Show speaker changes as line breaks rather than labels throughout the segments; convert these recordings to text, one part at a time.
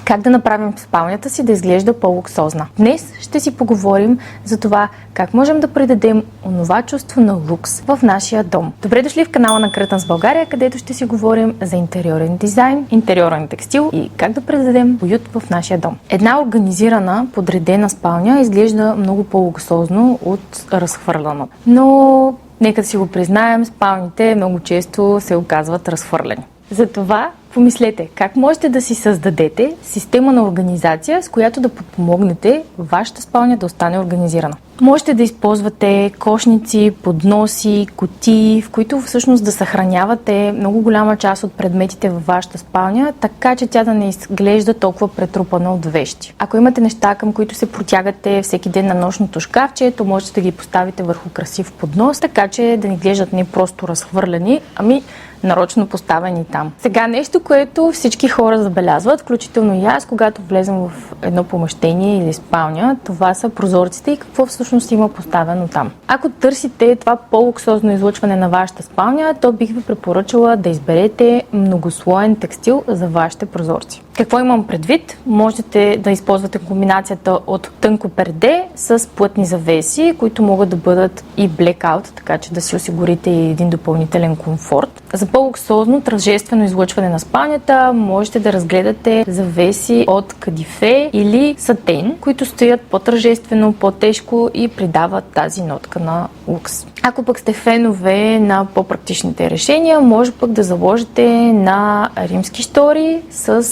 Как да направим спалнята си да изглежда по-луксозна. Днес ще си поговорим за това как можем да придадем онова чувство на лукс в нашия дом. Добре дошли в канала на Curtains България, където ще си говорим за интериорен дизайн, интериорен текстил и как да придадем уют в нашия дом. Една организирана, подредена спалня изглежда много по-луксозно от разхвърляна. Но нека да си го признаем, спалните много често се оказват разхвърляни. Затова помислете как можете да си създадете система на организация, с която да подпомогнете вашата спалня да остане организирана. Можете да използвате кошници, подноси, кутии, в които всъщност да съхранявате много голяма част от предметите във вашата спалня, така че тя да не изглежда толкова претрупана от вещи. Ако имате неща, към които се протягате всеки ден на нощното шкафче, то можете да ги поставите върху красив поднос, така че да не изглеждат не просто разхвърляни, ами нарочно поставени там. Сега нещо, което всички хора забелязват, включително и аз, когато влезем в едно помещение или спалня, това са прозорците и какво всъщност има поставено там. Ако търсите това по-луксозно излъчване на вашата спалня, то бих ви препоръчала да изберете многослоен текстил за вашите прозорци. Какво имам предвид? Можете да използвате комбинацията от тънко перде с плътни завеси, които могат да бъдат и блекаут, така че да си осигурите и един допълнителен комфорт. За по-луксозно, тържествено излъчване на спалнята можете да разгледате завеси от кадифе или сатен, които стоят по-тържествено, по-тежко и придават тази нотка на лукс. Ако пък сте фенове на по-практичните решения, може пък да заложите на римски штори с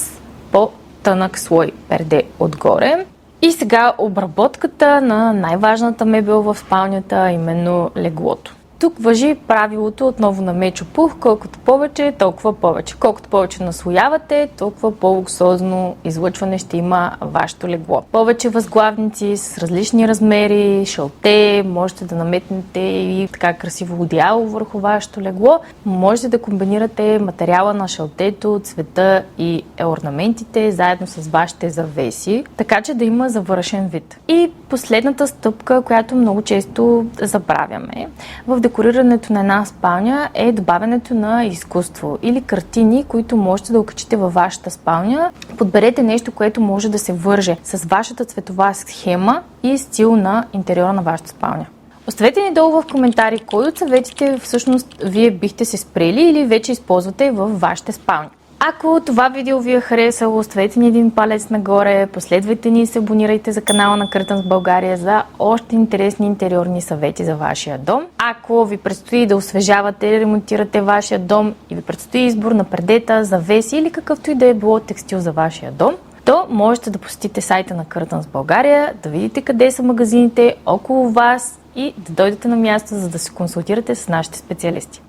по-тънък слой перде отгоре. И сега обработката на най-важната мебел в спалнята, именно леглото. Тук важи правилото отново на Мечо Пух, колкото повече, толкова повече. Колкото повече наслоявате, толкова по-луксозно излъчване ще има вашето легло. Повече възглавници с различни размери, шалте, можете да наметнете и така красиво одеяло върху вашето легло. Можете да комбинирате материала на шалтето, цвета и орнаментите заедно с вашите завеси, така че да има завършен вид. И последната стъпка, която много често забравяме в декорирането на една спалня, е добавянето на изкуство или картини, които можете да окачите във вашата спалня. Подберете нещо, което може да се върже с вашата цветова схема и стил на интериора на вашата спалня. Оставете ни долу в коментари кой от съветите всъщност вие бихте се спрели или вече използвате във вашите спални. Ако това видео ви е харесало, оставете ни един палец нагоре, последвайте ни и се абонирайте за канала на Curtains България за още интересни интериорни съвети за вашия дом. Ако ви предстои да освежавате или ремонтирате вашия дом и ви предстои избор на пердета, завеси или какъвто и да е било текстил за вашия дом, то можете да посетите сайта на Curtains България, да видите къде са магазините около вас и да дойдете на място, за да се консултирате с нашите специалисти.